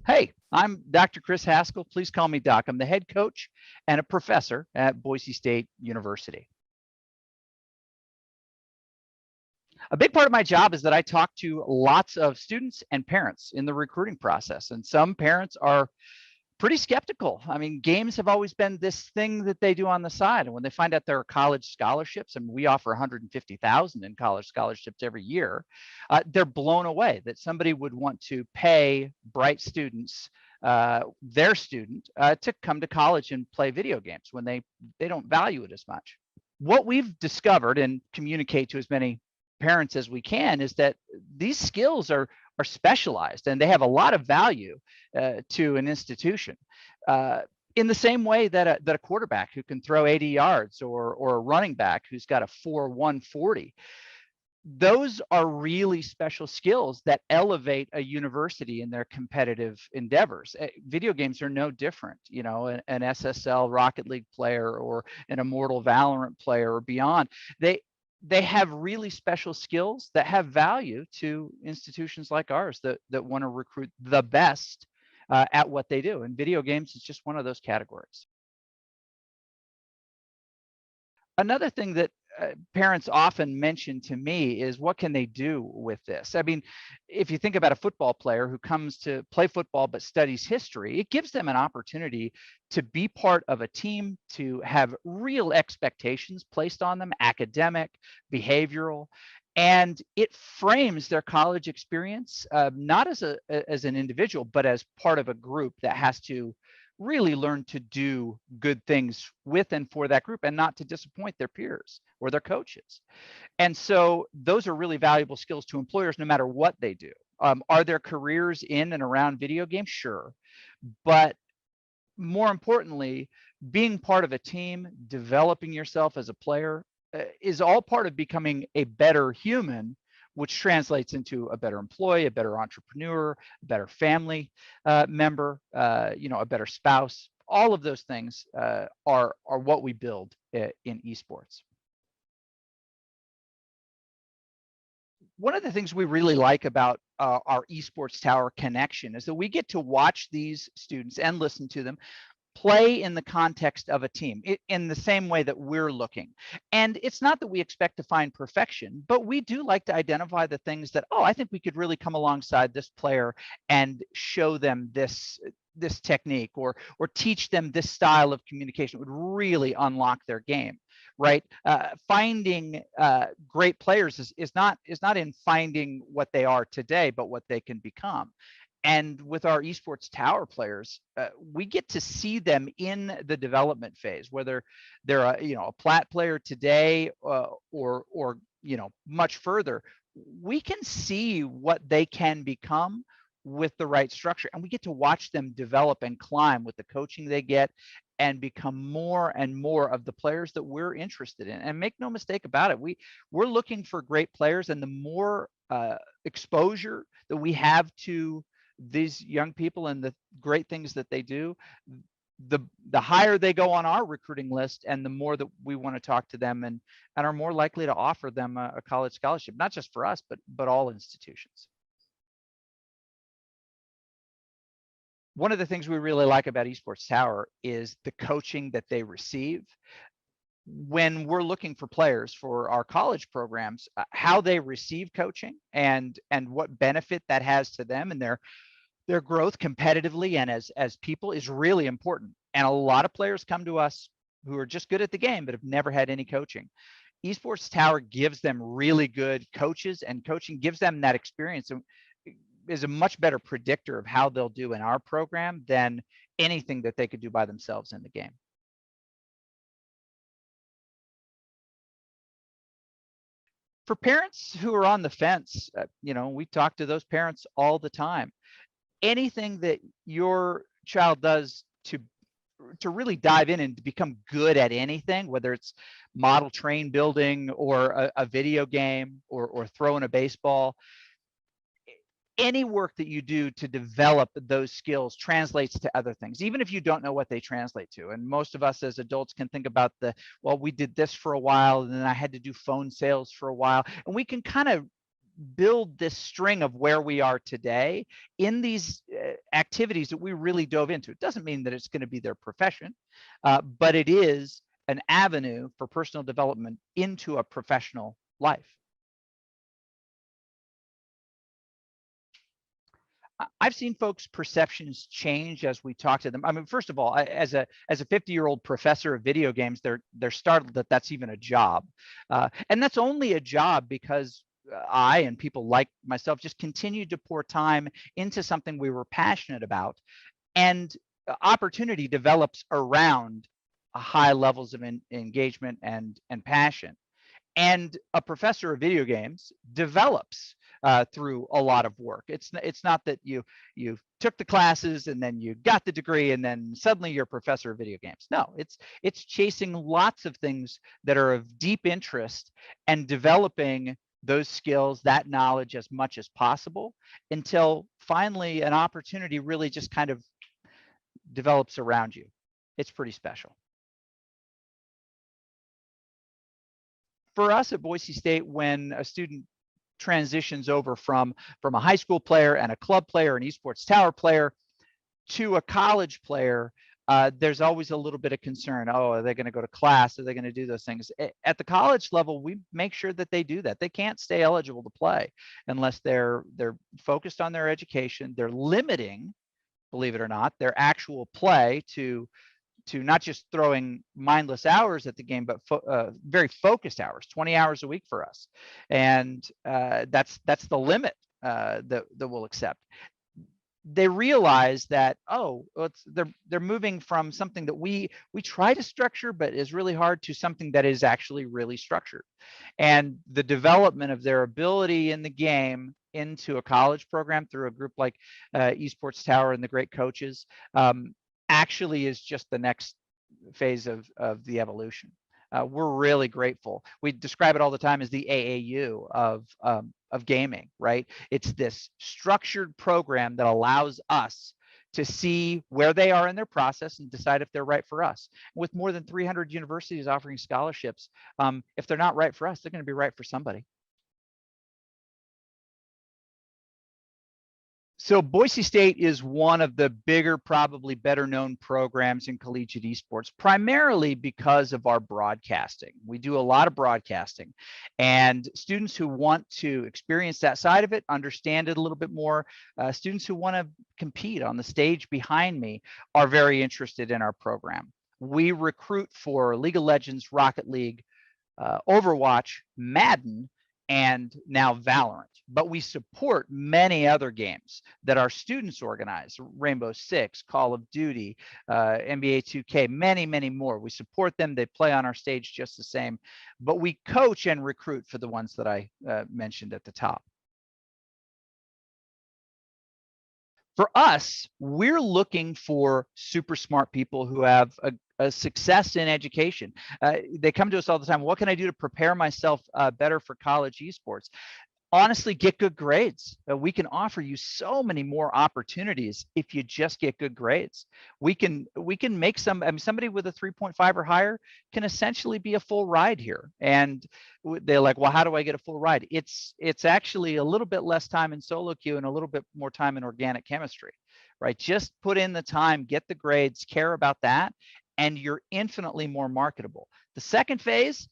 Hey, I'm Dr. Chris Haskell. Please call me Doc. I'm the head coach and a professor at Boise State University. A big part of my job is that I talk to lots of students and parents in the recruiting process, and some parents are pretty skeptical. I mean, games have always been this thing that they do on the side, and when they find out there are college scholarships, and we offer 150,000 in college scholarships every year, they're blown away that somebody would want to pay bright students, their student, to come to college and play video games when they don't value it as much. What we've discovered and communicate to as many parents as we can is that these skills are specialized and they have a lot of value to an institution. In the same way that a quarterback who can throw 80 yards or a running back who's got a 4.1 40, those are really special skills that elevate a university in their competitive endeavors. Video games are no different. You know, an SSL Rocket League player or an Immortal Valorant player or beyond, they have really special skills that have value to institutions like ours that want to recruit the best at what they do. And video games is just one of those categories. Another thing that parents often mention to me is, what can they do with this? I mean, if you think about a football player who comes to play football but studies history, it gives them an opportunity to be part of a team, to have real expectations placed on them, academic, behavioral, and it frames their college experience not as an individual, but as part of a group that has to really learn to do good things with and for that group and not to disappoint their peers or their coaches. And so those are really valuable skills to employers no matter what they do. Are there careers in and around video games? Sure. But more importantly, being part of a team, developing yourself as a player is all part of becoming a better human, which translates into a better employee, a better entrepreneur, a better family member, a better spouse. All of those things are what we build in esports. One of the things we really like about our Esports Tower connection is that we get to watch these students and listen to them play in the context of a team in the same way that we're looking. And it's not that we expect to find perfection, but we do like to identify the things that, I think we could really come alongside this player and show them this technique or teach them this style of communication. It would really unlock their game, right? Finding great players is not in finding what they are today, but what they can become. And with our Esports Tower players, we get to see them in the development phase, whether they're a plat player today or much further. We can see what they can become with the right structure, and we get to watch them develop and climb with the coaching they get and become more and more of the players that we're interested in. And make no mistake about it, we're looking for great players, and the more exposure that we have to these young people and the great things that they do, the higher they go on our recruiting list, and the more that we want to talk to them and are more likely to offer them a college scholarship, not just for us, but all institutions. One of the things we really like about Esports Tower is the coaching that they receive. When we're looking for players for our college programs, how they receive coaching and what benefit that has to them and their growth competitively and as people is really important. And a lot of players come to us who are just good at the game but have never had any coaching. Esports Tower gives them really good coaches, and coaching gives them that experience and is a much better predictor of how they'll do in our program than anything that they could do by themselves in the game. For parents who are on the fence, we talk to those parents all the time. Anything that your child does to really dive in and to become good at anything, whether it's model train building or a video game or throwing a baseball, any work that you do to develop those skills translates to other things, even if you don't know what they translate to. And most of us as adults can think about we did this for a while, and then I had to do phone sales for a while, and we can kind of build this string of where we are today in these activities that we really dove into. It doesn't mean that it's going to be their profession, but it is an avenue for personal development into a professional life. I've seen folks' perceptions change as we talk to them. I mean, first of all, as a 50-year-old professor of video games, they're startled that that's even a job, and that's only a job because I and people like myself just continued to pour time into something we were passionate about, and opportunity develops around high levels of engagement and passion. And a professor of video games develops through a lot of work. It's not that you took the classes and then you got the degree and then suddenly you're a professor of video games. No, it's chasing lots of things that are of deep interest and developing those skills, that knowledge as much as possible until finally an opportunity really just kind of develops around you. It's pretty special. For us at Boise State, when a student transitions over from a high school player and a club player, an Esports Tower player, to a college player, there's always a little bit of concern. Oh, are they going to go to class? Are they going to do those things? At the college level, we make sure that they do that. They can't stay eligible to play unless they're focused on their education. They're limiting, believe it or not, their actual play to not just throwing mindless hours at the game, but very focused hours, 20 hours a week for us. And that's the limit that we'll accept. They realize that, oh, they're moving from something that we try to structure, but is really hard, to something that is actually really structured. And the development of their ability in the game into a college program through a group like Esports Tower and the great coaches actually is just the next phase of the evolution. We're really grateful. We describe it all the time as the AAU of gaming, right? It's this structured program that allows us to see where they are in their process and decide if they're right for us. With more than 300 universities offering scholarships, if they're not right for us, they're going to be right for somebody. So Boise State is one of the bigger, probably better known programs in collegiate esports, primarily because of our broadcasting. We do a lot of broadcasting, and students who want to experience that side of it, understand it a little bit more, students who want to compete on the stage behind me are very interested in our program. We recruit for League of Legends, Rocket League, Overwatch, Madden, and now Valorant. But we support many other games that our students organize: Rainbow Six, Call of Duty, NBA 2K, many, many more. We support them. They play on our stage just the same. But we coach and recruit for the ones that I mentioned at the top. For us, we're looking for super smart people who have a success in education. They come to us all the time. What can I do to prepare myself better for college esports? Honestly, get good grades. We can offer you so many more opportunities if you just get good grades. We can make somebody with a 3.5 or higher can essentially be a full ride here. And they're like, well, how do I get a full ride? It's actually a little bit less time in solo queue and a little bit more time in organic chemistry, right? Just put in the time, get the grades, care about that, and you're infinitely more marketable. The second phase,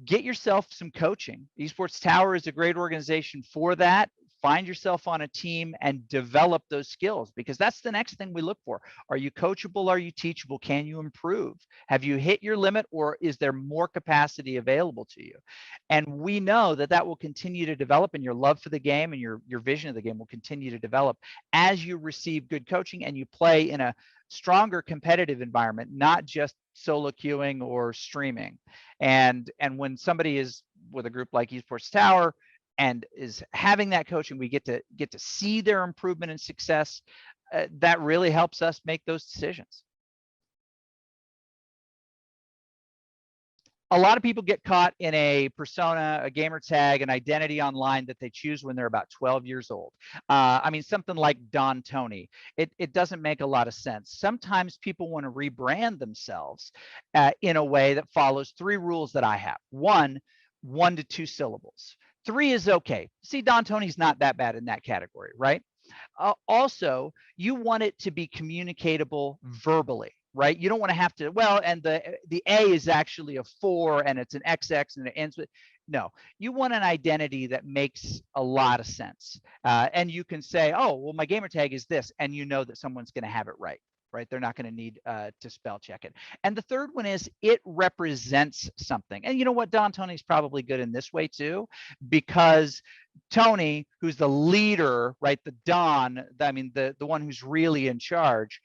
get yourself some coaching. Esports Tower is a great organization for that. Find yourself on a team and develop those skills, because that's the next thing we look for. Are you coachable? Are you teachable? Can you improve? Have you hit your limit, or is there more capacity available to you? And we know that that will continue to develop, and your love for the game and your vision of the game will continue to develop as you receive good coaching and you play in a stronger competitive environment, not just solo queuing or streaming. And when somebody is with a group like Esports Tower and is having that coaching, we get to see their improvement and success. That really helps us make those decisions. A lot of people get caught in a persona, a gamer tag, an identity online that they choose when they're about 12 years old. I mean, something like Don Tony. It doesn't make a lot of sense. Sometimes people want to rebrand themselves in a way that follows 3 rules that I have. 1 to 2 syllables. 3 is okay. See, Don Tony's not that bad in that category, right? Also, you want it to be communicatable verbally, right? You don't want to have to, well, and the A is actually a 4 and it's an XX and it ends with, no, you want an identity that makes a lot of sense. And you can say, oh, well, my gamer tag is this, and you know that someone's going to have it right. Right? They're not going to need to spell check it. And the third one is it represents something. And you know what? Don Tony's probably good in this way too, because Tony, who's the leader, right? The Don, I mean, the one who's really in charge,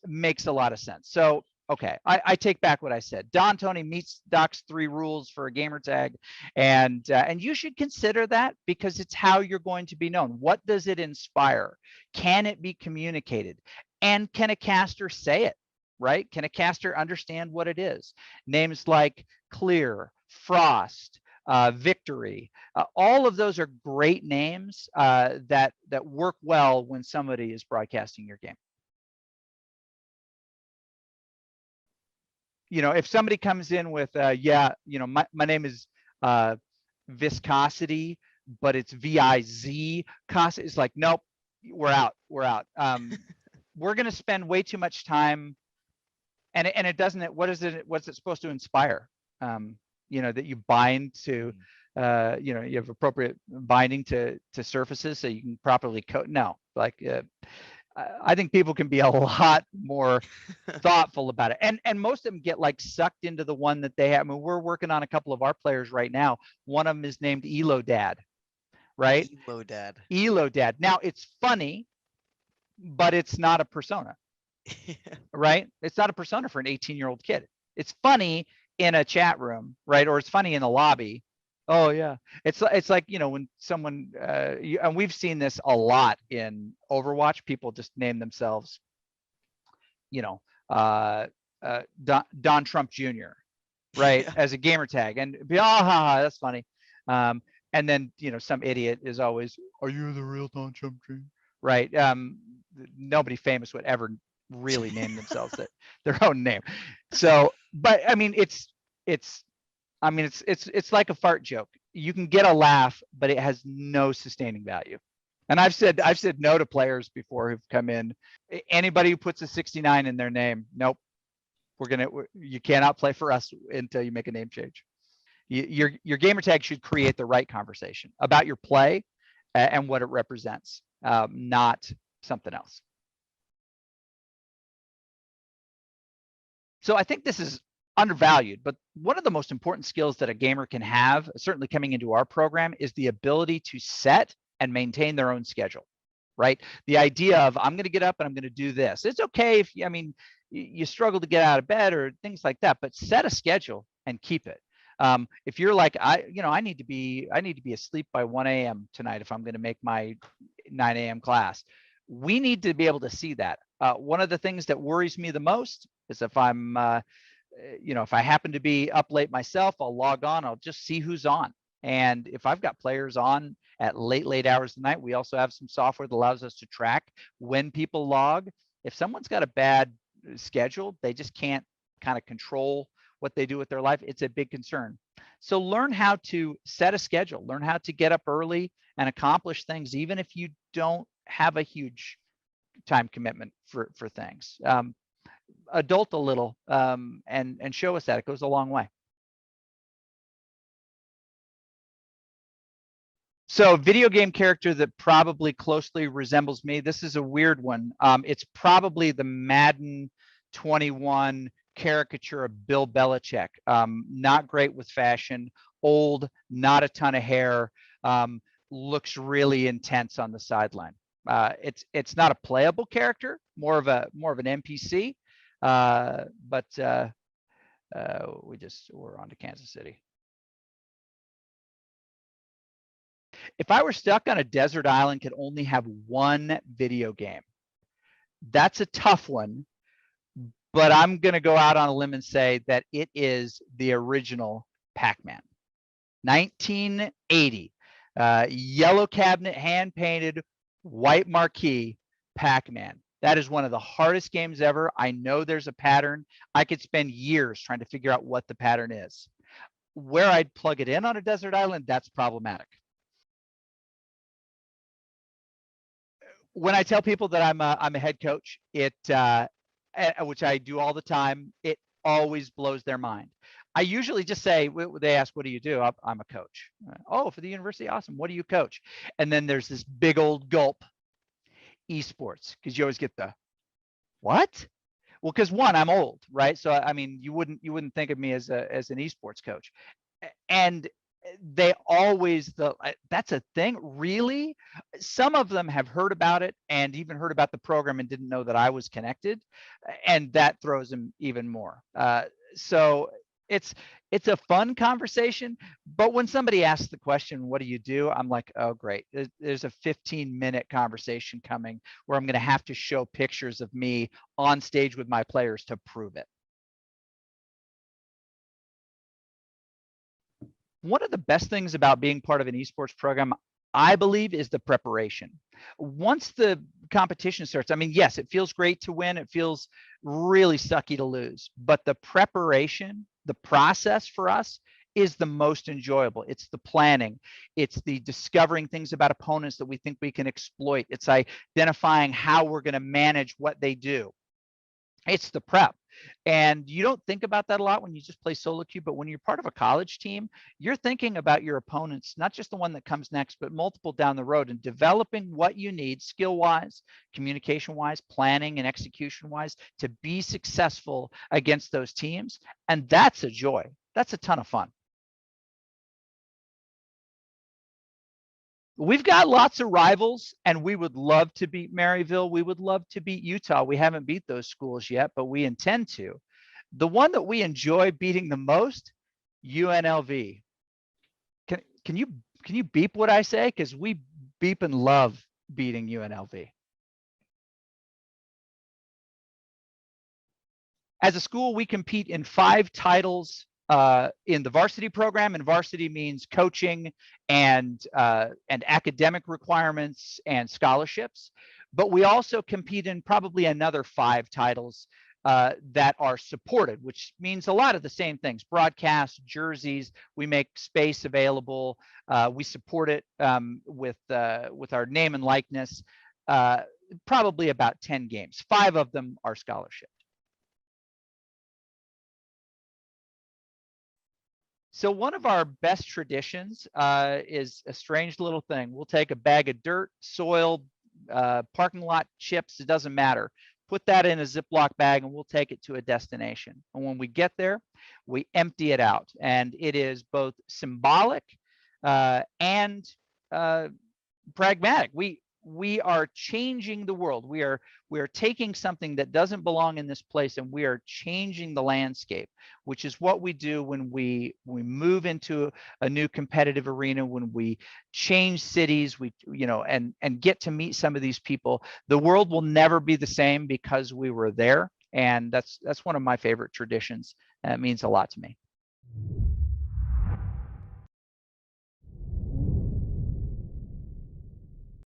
makes a lot of sense. So, okay, I take back what I said. Don Tony meets Doc's 3 rules for a gamer tag, and you should consider that because it's how you're going to be known. What does it inspire? Can it be communicated? And can a caster say it, right? Can a caster understand what it is? Names like Clear, Frost, Victory, all of those are great names that work well when somebody is broadcasting your game. You know, if somebody comes in with, yeah, you know, my name is Viscosity, but it's V-I-Z, it's like, nope, we're out. We're going to spend way too much time, and it doesn't. What's it supposed to inspire? You know, that you bind to, you know, you have appropriate binding to surfaces so you can properly code. No, like I think people can be a lot more thoughtful about it, and most of them get like sucked into the one that they have. I mean, we're working on a couple of our players right now. One of them is named Elo Dad, right? Elo Dad. Now it's funny, but it's not a persona, right? It's not a persona for an 18-year-old kid. It's funny in a chat room, right? Or it's funny in a lobby. Oh yeah, it's like, you know, when someone and we've seen this a lot in Overwatch. People just name themselves, you know, Don Trump Jr., right, as a gamer tag, and be that's funny. And then, you know, some idiot is always, are you the real Don Trump Jr.? Right? Nobody famous would ever really name themselves their own name. So, but I mean, it's like a fart joke. You can get a laugh, but it has no sustaining value. And I've said no to players before who've come in. Anybody who puts a 69 in their name, nope, you cannot play for us until you make a name change. Your gamer tag should create the right conversation about your play and what it represents, not something else. So I think this is undervalued, but one of the most important skills that a gamer can have, certainly coming into our program, is the ability to set and maintain their own schedule, right? The idea of, I'm going to get up and I'm going to do this. It's okay if, I mean, you struggle to get out of bed or things like that, but set a schedule and keep it. If you're like, I need to be asleep by 1 a.m. tonight if I'm going to make my 9 a.m. class. We need to be able to see that. One of the things that worries me the most is if I'm, if I happen to be up late myself, I'll log on, I'll just see who's on. And if I've got players on at late hours of the night, we also have some software that allows us to track when people log. If someone's got a bad schedule, they just can't kind of control what they do with their life, it's a big concern. So learn how to set a schedule, learn how to get up early and accomplish things, even if you don't have a huge time commitment for things. Adult a little and show us that. It goes a long way. So video game character that probably closely resembles me. This is a weird one. It's probably the Madden 21 caricature of Bill Belichick. Not great with fashion, old, not a ton of hair, looks really intense on the sideline. It's not a playable character, more of an NPC. But we're on to Kansas City. If I were stuck on a desert island, could only have one video game, that's a tough one, but I'm going to go out on a limb and say that it is the original Pac-Man. 1980, yellow cabinet, hand-painted, white marquee, Pac-Man. That is one of the hardest games ever. I know there's a pattern. I could spend years trying to figure out what the pattern is. Where I'd plug it in on a desert island, that's problematic. When I tell people that I'm a head coach, which I do all the time, it always blows their mind. I usually just say, they ask, what do you do? I'm a coach. Oh, for the university? Awesome. What do you coach? And then there's this big old gulp, esports, because you always get the, what? Well, because one, I'm old, right? So I mean, you wouldn't think of me as an esports coach, and they always that's a thing, really. Some of them have heard about it and even heard about the program and didn't know that I was connected, and that throws them even more. So it's a fun conversation, but when somebody asks the question, what do you do? I'm like, oh great, there's a 15-minute conversation coming where I'm going to have to show pictures of me on stage with my players to prove it. One of the best things about being part of an esports program, I believe, is the preparation. Once the competition starts, I mean, yes, it feels great to win. It feels really sucky to lose, but the preparation, the process for us is the most enjoyable. It's the planning. It's the discovering things about opponents that we think we can exploit. It's identifying how we're going to manage what they do. It's the prep. And you don't think about that a lot when you just play solo queue, but when you're part of a college team, you're thinking about your opponents, not just the one that comes next, but multiple down the road, and developing what you need skill-wise, communication-wise, planning and execution-wise to be successful against those teams. And that's a joy. That's a ton of fun. We've got lots of rivals, and we would love to beat Maryville. We would love to beat Utah. We haven't beat those schools yet, but we intend to. The one that we enjoy beating the most, UNLV. Can you beep what I say? Because we beep and love beating UNLV. As a school, we compete in 5 titles in the varsity program, and varsity means coaching and academic requirements and scholarships. But we also compete in probably another 5 titles that are supported, which means a lot of the same things: broadcasts, jerseys. We make space available. We support it with our name and likeness. Probably about 10 games. 5 of them are scholarship. So one of our best traditions is a strange little thing. We'll take a bag of dirt, soil, parking lot chips, it doesn't matter. Put that in a Ziploc bag and we'll take it to a destination. And when we get there, we empty it out. And it is both symbolic and pragmatic. We are changing the world. We are taking something that doesn't belong in this place, and we are changing the landscape, which is what we do when we move into a new competitive arena, when we change cities, and get to meet some of these people. The world will never be the same because we were there, and that's one of my favorite traditions. It means a lot to me.